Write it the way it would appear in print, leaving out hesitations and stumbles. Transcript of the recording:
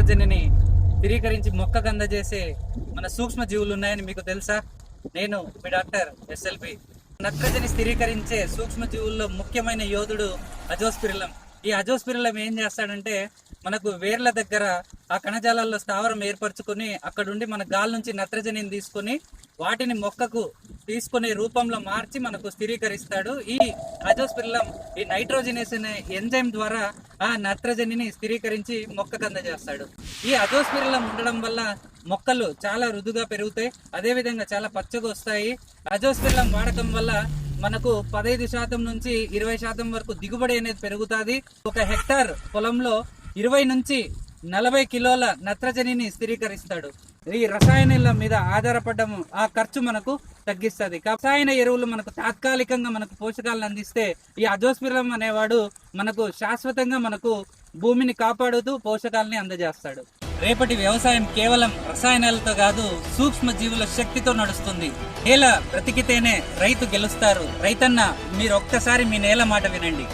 నత్రజనిని స్థిరీకరించి మొక్కకు అందజేసే మన సూక్ష్మ జీవులు ఉన్నాయని మీకు తెలుసా? నేను మీ డాక్టర్ SLB. నత్రజని స్థిరీకరించే సూక్ష్మ జీవుల్లో ముఖ్యమైన యోధుడు అజోస్పిరిలం. ఈ అజోస్పిరిలం ఏం చేస్తాడంటే మనకు వేర్ల దగ్గర ఆ కణజాలాల్లో స్థావరం ఏర్పరచుకొని అక్కడుండి మన గాలి నుంచి నత్రజనిని తీసుకొని వాటిని మొక్కకు తీసుకునే రూపంలో మార్చి మనకు స్థిరీకరిస్తాడు. ఈ అజోస్పిరిలం ఈ నైట్రోజినేస్ అనే ఎంజైమ్ ద్వారా ఆ నత్రజనిని స్థిరీకరించి మొక్కకు అందజేస్తాడు. ఈ అజోస్పిరిలం ఉండడం వల్ల మొక్కలు చాలా రుదుగా పెరుగుతాయి, అదేవిధంగా చాలా పచ్చగా వస్తాయి. అజోస్పిరిలం వాడకం వల్ల మనకు 15% నుంచి 20% వరకు దిగుబడి అనేది పెరుగుతుంది. ఒక హెక్టార్ పొలంలో 20 నుంచి 40 కిలోల నత్రజనిని స్థిరీకరిస్తాడు. ఈ రసాయనాల మీద ఆధారపడడం ఆ ఖర్చు మనకు తగ్గిస్తుంది. రసాయన ఎరువులు మనకు తాత్కాలికంగా మనకు పోషకాలను అందిస్తే ఈ అజోస్పిరిలం అనేవాడు మనకు శాశ్వతంగా మనకు భూమిని కాపాడుతూ పోషకాలని అందజేస్తాడు. రేపటి వ్యవసాయం కేవలం రసాయనాలతో కాదు, సూక్ష్మ జీవుల శక్తితో నడుస్తుంది. నేల బ్రతికితేనే రైతు గెలుస్తారు. రైతన్న, మీరు ఒక్కసారి మీ నేల మాట వినండి.